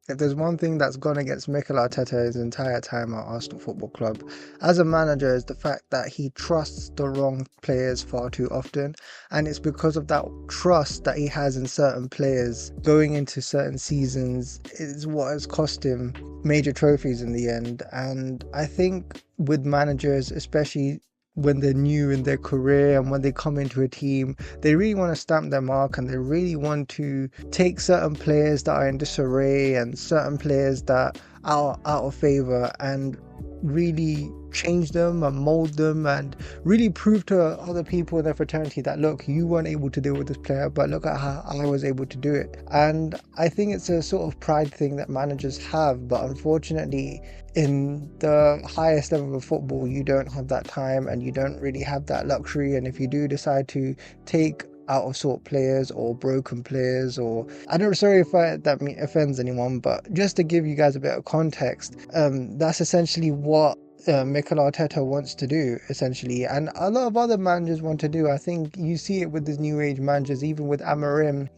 if there's one thing that's gone against Mikel Arteta his entire time at Arsenal Football Club as a manager is the fact that he trusts the wrong players far too often. And it's because of that trust that he has in certain players going into certain seasons is what has cost him major trophies in the end. And I think with managers, especially when they're new in their career and when they come into a team, they really want to stamp their mark and they really want to take certain players that are in disarray and certain players that are out of favor and really change them and mold them and really prove to other people in their fraternity that, look, you weren't able to deal with this player, but look at how I was able to do it. And I think it's a sort of pride thing that managers have, but unfortunately in the highest level of football you don't have that time and you don't really have that luxury. And if you do decide to take out of sort players or broken players, or I don't, sorry if that offends anyone, but just to give you guys a bit of context, that's essentially what Mikel Arteta wants to do, essentially, and a lot of other managers want to do. I think you see it with these new age managers, even with Amorim.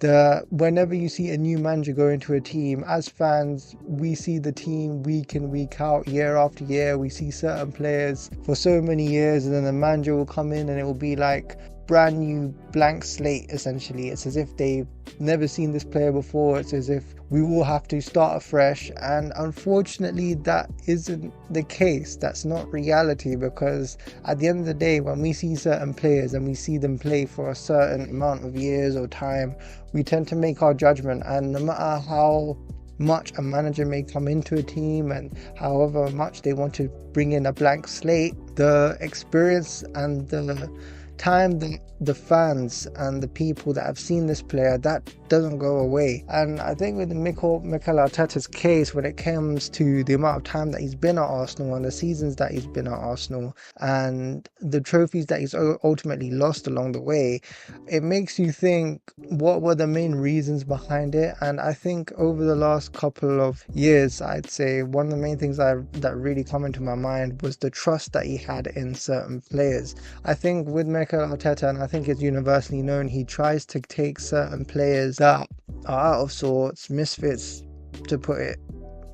Whenever you see a new manager go into a team, as fans, we see the team week in, week out, year after year. We see certain players for so many years, and then the manager will come in and it will be like brand new blank slate. Essentially, it's as if they've never seen this player before. It's as if we all have to start afresh, and unfortunately that isn't the case. That's not reality, because at the end of the day, when we see certain players and we see them play for a certain amount of years or time, we tend to make our judgment. And no matter how much a manager may come into a team and however much they want to bring in a blank slate, the experience and the time that the fans and the people that have seen this player, that doesn't go away. And I think with Mikel Arteta's case, when it comes to the amount of time that he's been at Arsenal and the seasons that he's been at Arsenal and the trophies that he's ultimately lost along the way, it makes you think, what were the main reasons behind it? And I think over the last couple of years, I'd say one of the main things that really come into my mind was the trust that he had in certain players. I think with Mikel Arteta, and I think it's universally known, he tries to take certain players that are out of sorts, misfits, to put it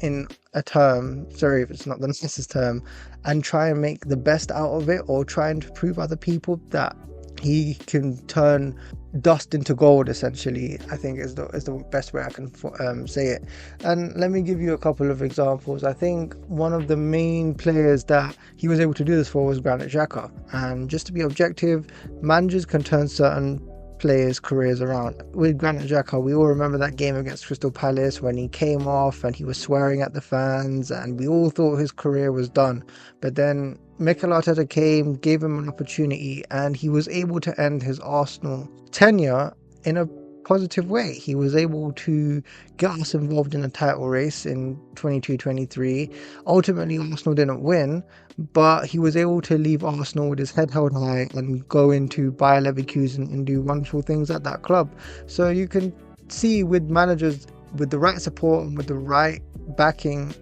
in a term, sorry if it's not the nicest term, and try and make the best out of it, or trying to prove other people that he can turn dust into gold, essentially. I think is the best way I can say it. And let me give you a couple of examples. I think one of the main players that he was able to do this for was Granit Xhaka. And just to be objective, managers can turn certain players' careers around. With Granit Xhaka, we all remember that game against Crystal Palace when he came off and he was swearing at the fans, and we all thought his career was done. But then Mikel Arteta came, gave him an opportunity, and he was able to end his Arsenal tenure in a positive way. He was able to get us involved in a title race in 22-23. Ultimately, Arsenal didn't win, but he was able to leave Arsenal with his head held high and go into Bayer Leverkusen and do wonderful things at that club. So you can see with managers, with the right support and with the right backing,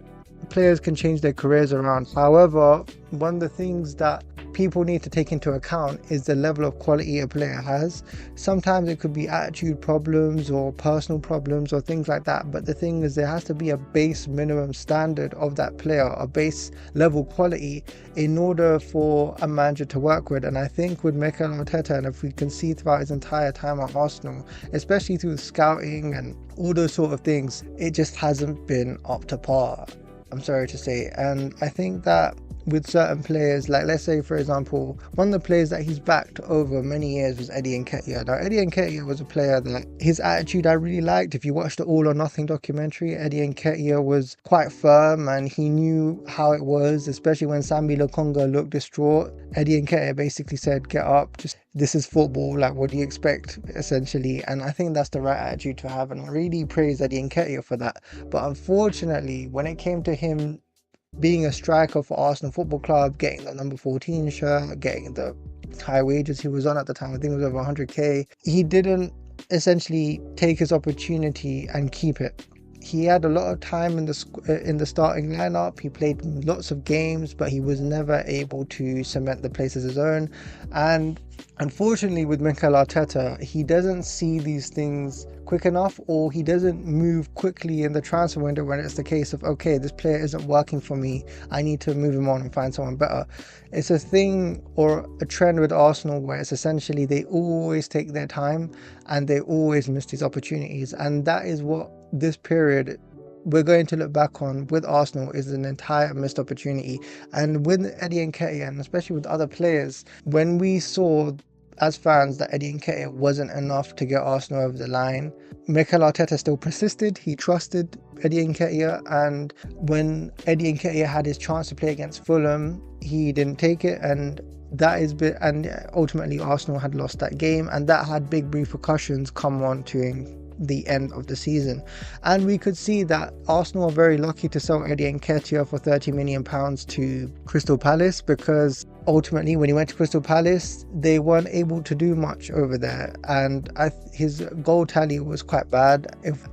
players can change their careers around. However, one of the things that people need to take into account is the level of quality a player has. Sometimes it could be attitude problems or personal problems or things like that, but the thing is, there has to be a base minimum standard of that player, a base level quality, in order for a manager to work with. And I think with Mikel Arteta, and if we can see throughout his entire time at Arsenal, especially through scouting and all those sort of things, it just hasn't been up to par, I'm sorry to say. And I think that with certain players, like let's say for example, one of the players that he's backed over many years was Eddie Nketiah. Now Eddie Nketiah was a player that his attitude I really liked. If you watched the All or Nothing documentary, Eddie Nketiah was quite firm and he knew how it was, especially when Sambi Lokonga looked distraught. Eddie Nketiah basically said, get up, just this is football, like what do you expect, essentially. And I think that's the right attitude to have, and I really praise Eddie Nketiah for that. But unfortunately, when it came to him being a striker for Arsenal Football Club, getting the number 14 shirt, getting the high wages he was on at the time, I think it was over 100k, he didn't essentially take his opportunity and keep it. he had a lot of time in the starting lineup. He played lots of games, but he was never able to cement the place as his own. And unfortunately, with Mikel Arteta, he doesn't see these things quick enough, or he doesn't move quickly in the transfer window when it's the case of, okay, this player isn't working for me, I need to move him on and find someone better. It's a thing or a trend with Arsenal where it's essentially they always take their time and they always miss these opportunities, and that is what this period we're going to look back on with Arsenal is an entire missed opportunity. And with Eddie Nketiah, and especially with other players, when we saw as fans that Eddie Nketiah wasn't enough to get Arsenal over the line, Mikel Arteta still persisted. He trusted Eddie Nketiah, and when Eddie Nketiah had his chance to play against Fulham, he didn't take it, and ultimately Arsenal had lost that game, and that had big repercussions come on to the end of the season. And we could see that Arsenal are very lucky to sell Eddie Nketiah for £30 million to Crystal Palace, because ultimately when he went to Crystal Palace they weren't able to do much over there, and his goal tally was quite bad.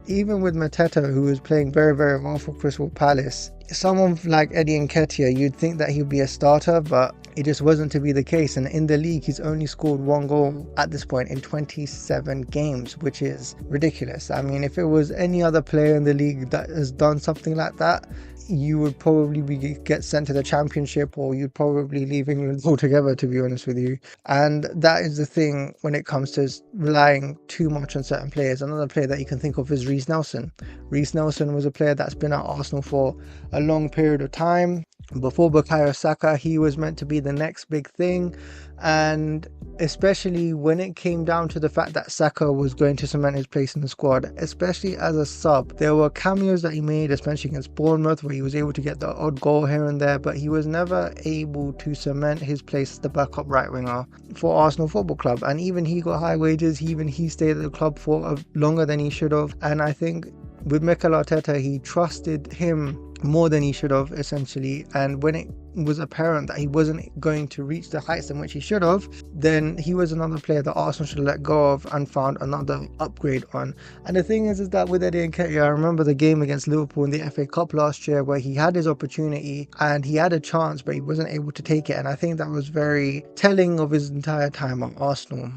Even with Mateta, who was playing very, very well for Crystal Palace, someone like Eddie Nketiah, you'd think that he'd be a starter, but it just wasn't to be the case. And in the league, he's only scored 1 goal at this point in 27 games, which is ridiculous. I mean, if it was any other player in the league that has done something like that, you would probably get sent to the championship, or you'd probably leave England altogether, to be honest with you. And that is the thing when it comes to relying too much on certain players. Another player that you can think of is Reiss Nelson. Reiss Nelson was a player that's been at Arsenal for a long period of time. Before Bukayo Saka, he was meant to be the next big thing, and especially when it came down to the fact that Saka was going to cement his place in the squad, especially as a sub, there were cameos that he made, especially against Bournemouth, where he was able to get the odd goal here and there, but he was never able to cement his place as the backup right winger for Arsenal Football Club. And even he got high wages, he stayed at the club for longer than he should have. And I think with Mikel Arteta, he trusted him more than he should have, essentially. And when it was apparent that he wasn't going to reach the heights in which he should have, then he was another player that Arsenal should have let go of and found another upgrade on. And the thing is that with Eddie Nketiah, I remember the game against Liverpool in the FA Cup last year where he had his opportunity and he had a chance, but he wasn't able to take it. And I think that was very telling of his entire time at Arsenal.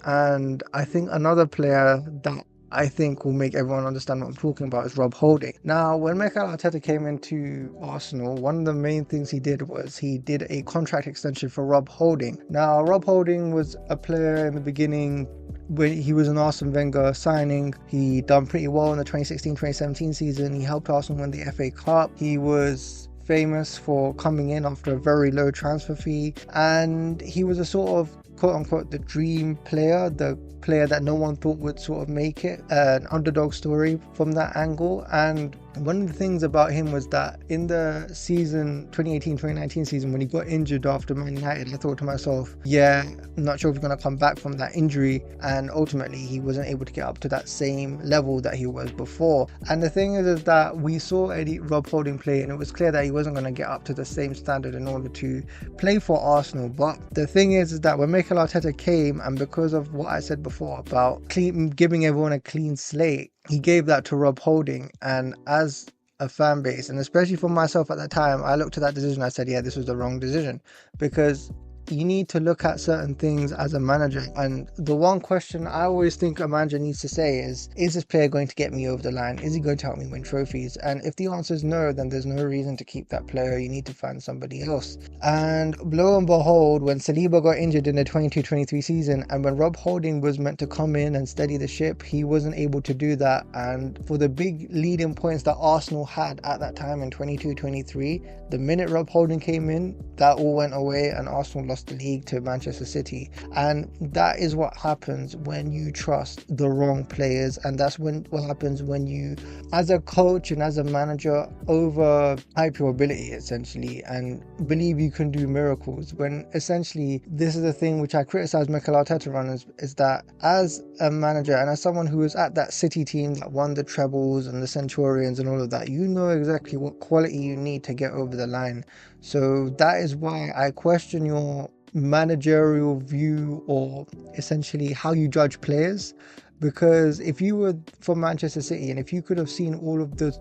And I think another player that I think will make everyone understand what I'm talking about is Rob Holding. Now, when Mikel Arteta came into Arsenal, one of the main things he did was he did a contract extension for Rob Holding. Now, Rob Holding was a player in the beginning when he was an Arsene Wenger signing. He done pretty well in the 2016-2017 season. He helped Arsenal win the FA Cup. He was famous for coming in after a very low transfer fee, and he was a sort of quote-unquote the dream player, the player that no one thought would sort of make it, an underdog story from that angle. And one of the things about him was that in the season 2018-2019 season, when he got injured after Man United, I thought to myself, yeah, I'm not sure if he's going to come back from that injury. And ultimately he wasn't able to get up to that same level that he was before. And the thing is that we saw Rob Holding play, and it was clear that he wasn't going to get up to the same standard in order to play for Arsenal. But the thing is that when Mikel Arteta came, and because of what I said before about giving everyone a clean slate, he gave that to Rob Holding. And as a fan base, and especially for myself at that time, I looked at that decision, I said, yeah, this was the wrong decision, because you need to look at certain things as a manager. And the one question I always think a manager needs to say is this player going to get me over the line? Is he going to help me win trophies? And if the answer is no, then there's no reason to keep that player. You need to find somebody else. And lo and behold, when Saliba got injured in the 22-23 season, and when Rob Holding was meant to come in and steady the ship, he wasn't able to do that. And for the big leading points that Arsenal had at that time in 22-23, the minute Rob Holding came in, that all went away and Arsenal lost the league to Manchester City. And that is what happens when you trust the wrong players, and that's what happens when you, as a coach and as a manager, overhype your ability essentially and believe you can do miracles, when essentially this is the thing which I criticize Mikel Arteta on, is that as a manager and as someone who was at that City team that won the trebles and the Centurions and all of that, you know exactly what quality you need to get over the line. So that is why I question your managerial view, or essentially how you judge players, Because if you were from Manchester City and if you could have seen all of the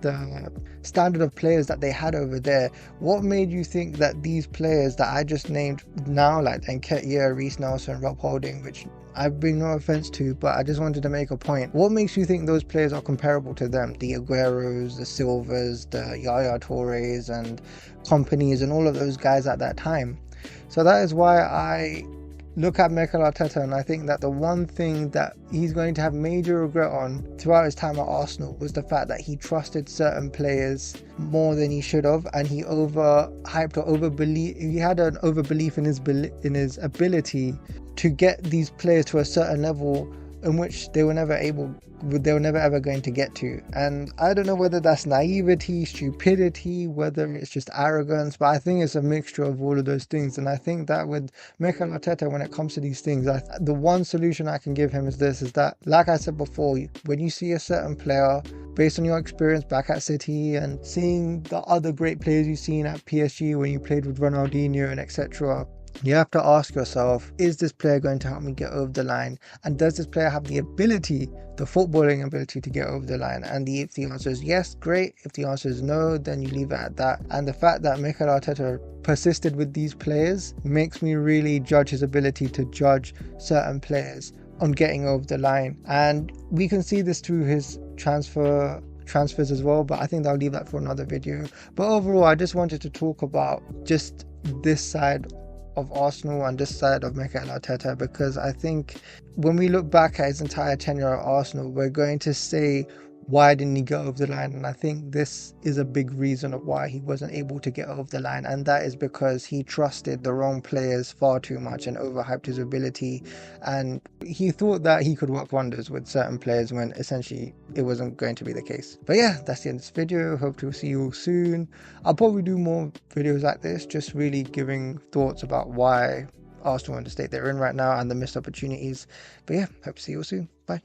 the standard of players that they had over there, what made you think that these players that I just named now, like Nketiah, Reiss Nelson, Rob Holding, which I bring no offense to, but I just wanted to make a point, what makes you think those players are comparable to them? The Agueros, the Silvas, the Yaya Toures and companies and all of those guys at that time. So that is why I look at Mikel Arteta and I think that the one thing that he's going to have major regret on throughout his time at Arsenal was the fact that he trusted certain players more than he should have, and he overhyped or overbelieved. He had an overbelief in his ability to get these players to a certain level in which they were never ever going to get to. And I don't know whether that's naivety, stupidity, whether it's just arrogance, but I think it's a mixture of all of those things. And I think that with Mikel Arteta, when it comes to these things, the one solution I can give him is that, like I said before, when you see a certain player, based on your experience back at City and seeing the other great players you've seen at PSG when you played with Ronaldinho and etc., you have to ask yourself, is this player going to help me get over the line? And does this player have the ability, the footballing ability to get over the line? And if the answer is yes, great. If the answer is no, then you leave it at that. And the fact that Mikel Arteta persisted with these players makes me really judge his ability to judge certain players on getting over the line. And we can see this through his transfers as well, but I think I'll leave that for another video. But overall, I just wanted to talk about just this side of Arsenal and this side of Mikel Arteta, because I think when we look back at his entire tenure at Arsenal, we're going to say, why didn't he get over the line? And I think this is a big reason of why he wasn't able to get over the line, and that is because he trusted the wrong players far too much and overhyped his ability, and he thought that he could work wonders with certain players when essentially it wasn't going to be the case. But yeah, that's the end of this video. Hope to see you all soon. I'll probably do more videos like this, just really giving thoughts about why Arsenal are in the state they're in right now and the missed opportunities. But yeah, hope to see you all soon. Bye.